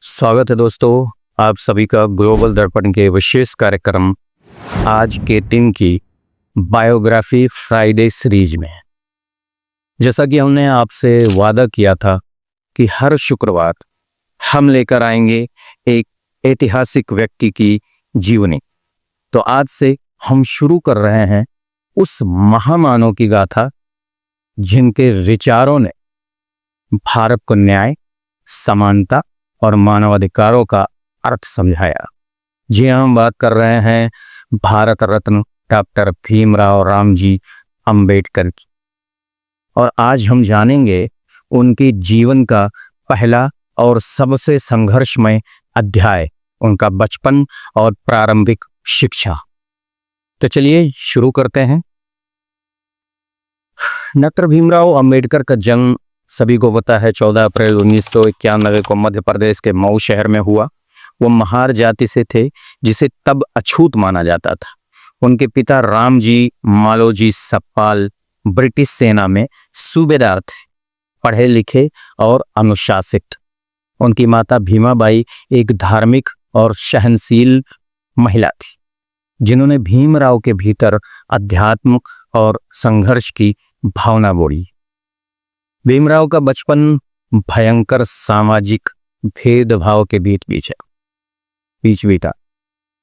स्वागत है दोस्तों, आप सभी का ग्लोबल दर्पण के विशेष कार्यक्रम आज के दिन की बायोग्राफी फ्राइडे सीरीज में। जैसा कि हमने आपसे वादा किया था कि हर शुक्रवार हम लेकर आएंगे एक ऐतिहासिक व्यक्ति की जीवनी, तो आज से हम शुरू कर रहे हैं उस महामानव की गाथा जिनके विचारों ने भारत को न्याय, समानता और मानवाधिकारों का अर्थ समझाया। जी हाँ, हम बात कर रहे हैं भारत रत्न डॉक्टर भीमराव रामजी अंबेडकर की। और आज हम जानेंगे उनके जीवन का पहला और सबसे संघर्षमय अध्याय, उनका बचपन और प्रारंभिक शिक्षा। तो चलिए शुरू करते हैं। डॉक्टर भीमराव अंबेडकर का जन्म सभी को पता है 14 अप्रैल 1991 को मध्य प्रदेश के मऊ शहर में हुआ। वो महार जाति से थे जिसे तब अछूत माना जाता था। उनके पिता रामजी मालोजी सपपाल ब्रिटिश सेना में सूबेदार थे, पढ़े लिखे और अनुशासित। उनकी माता भीमाबाई एक धार्मिक और सहनशील महिला थी, जिन्होंने भीमराव के भीतर अध्यात्म और संघर्ष की भावना बोई। भीमराव का बचपन भयंकर सामाजिक भेदभाव के बीच बीता।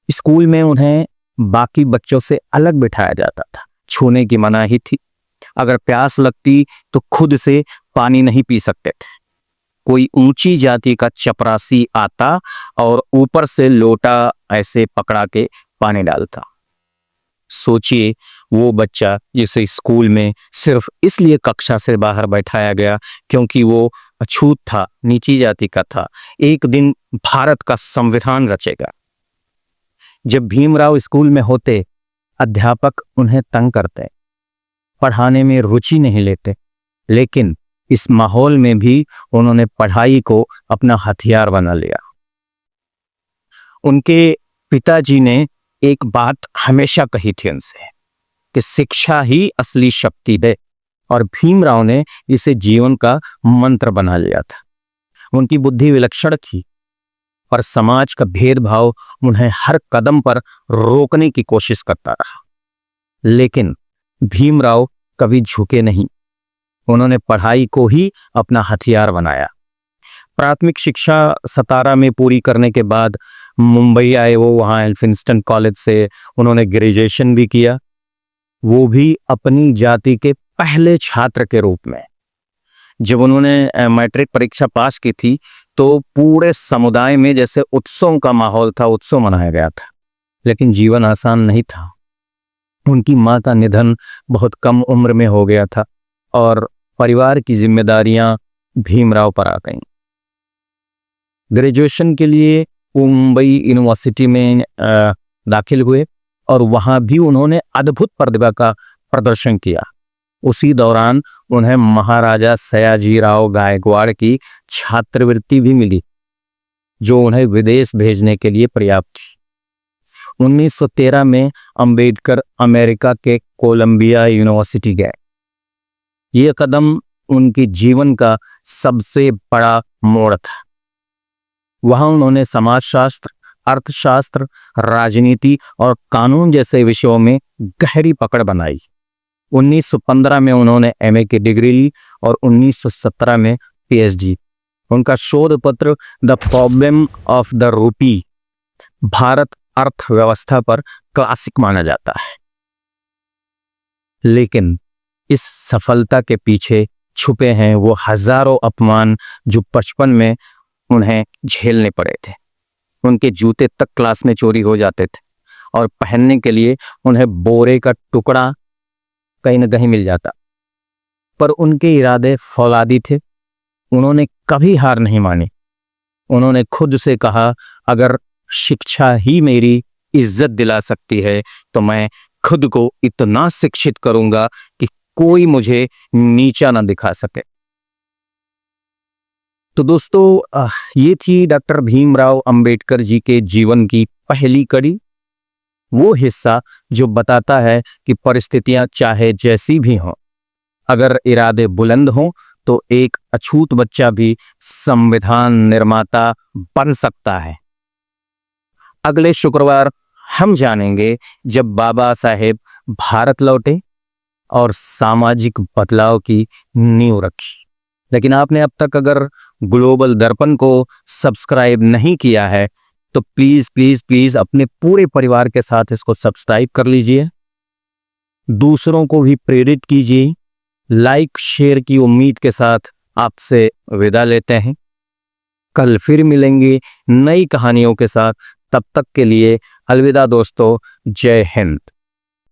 स्कूल में उन्हें बाकी बच्चों से अलग बिठाया जाता था, छूने की मनाही थी। अगर प्यास लगती तो खुद से पानी नहीं पी सकते थे। कोई ऊंची जाति का चपरासी आता और ऊपर से लोटा ऐसे पकड़ा के पानी डालता। सोचिए, वो बच्चा जिसे स्कूल में सिर्फ इसलिए कक्षा से बाहर बैठाया गया क्योंकि वो अछूत था, नीची जाति का था, एक दिन भारत का संविधान रचेगा। जब भीमराव स्कूल में होते, अध्यापक उन्हें तंग करते, पढ़ाने में रुचि नहीं लेते, लेकिन इस माहौल में भी उन्होंने पढ़ाई को अपना हथियार बना लिया। उनके पिताजी ने एक बात हमेशा कही थी उनसे कि शिक्षा ही असली शक्ति है, और भीमराव ने इसे जीवन का मंत्र बना लिया था। उनकी बुद्धि विलक्षण थी, पर समाज का भेदभाव उन्हें हर कदम पर रोकने की कोशिश करता रहा। लेकिन भीमराव कभी झुके नहीं। उन्होंने पढ़ाई को ही अपना हथियार बनाया। प्राथमिक शिक्षा 17 में पूरी करने के बाद मुंबई आए वो। वहाँ एल्फिंस्टन कॉलेज से उन्होंने ग्रेजुएशन भी किया, वो भी अपनी जाति के पहले छात्र के रूप में। जब उन्होंने मैट्रिक परीक्षा पास की थी तो पूरे समुदाय में जैसे उत्सव का माहौल था, उत्सव मनाया गया था। लेकिन जीवन आसान नहीं था। उनकी मां का निधन बहुत कम उम्र में हो गया था और परिवार की जिम्मेदारियां भीमराव पर आ गईं। ग्रेजुएशन के लिए वो मुंबई यूनिवर्सिटी में दाखिल हुए और वहां भी उन्होंने अद्भुत प्रतिभा का प्रदर्शन किया। उसी दौरान उन्हें महाराजा सयाजीराव गायकवाड़ की छात्रवृत्ति भी मिली, जो उन्हें विदेश भेजने के लिए पर्याप्त थी। 1913 में अंबेडकर अमेरिका के कोलंबिया यूनिवर्सिटी गए। यह कदम उनके जीवन का सबसे बड़ा मोड़ था। वहां उन्होंने समाजशास्त्र, अर्थशास्त्र, राजनीति और कानून जैसे विषयों में गहरी पकड़ बनाई। 1915 में उन्होंने एमए की डिग्री ली और 1917 में पीएचडी। उनका शोध पत्र the problem of the rupee Bharat अर्थव्यवस्था पर क्लासिक माना जाता है। लेकिन इस सफलता के पीछे छुपे हैं वो हजारों अपमान जो बचपन में उन्हें झेलने पड़े थे। उनके जूते तक क्लास में चोरी हो जाते थे और पहनने के लिए उन्हें बोरे का टुकड़ा कहीं न कहीं मिल जाता। पर उनके इरादे फौलादी थे। उन्होंने कभी हार नहीं मानी। उन्होंने खुद से कहा, अगर शिक्षा ही मेरी इज्जत दिला सकती है तो मैं खुद को इतना शिक्षित करूंगा कि कोई मुझे नीचा ना दिखा सके। तो दोस्तों, ये थी डॉक्टर भीमराव अंबेडकर जी के जीवन की पहली कड़ी, वो हिस्सा जो बताता है कि परिस्थितियां चाहे जैसी भी हों, अगर इरादे बुलंद हों तो एक अछूत बच्चा भी संविधान निर्माता बन सकता है। अगले शुक्रवार हम जानेंगे जब बाबा साहेब भारत लौटे और सामाजिक बदलाव की नींव रखी। लेकिन आपने अब तक अगर ग्लोबल दर्पण को सब्सक्राइब नहीं किया है तो प्लीज प्लीज प्लीज अपने पूरे परिवार के साथ इसको सब्सक्राइब कर लीजिए, दूसरों को भी प्रेरित कीजिए। लाइक शेयर की उम्मीद के साथ आपसे विदा लेते हैं। कल फिर मिलेंगे नई कहानियों के साथ। तब तक के लिए अलविदा दोस्तों। जय हिंद।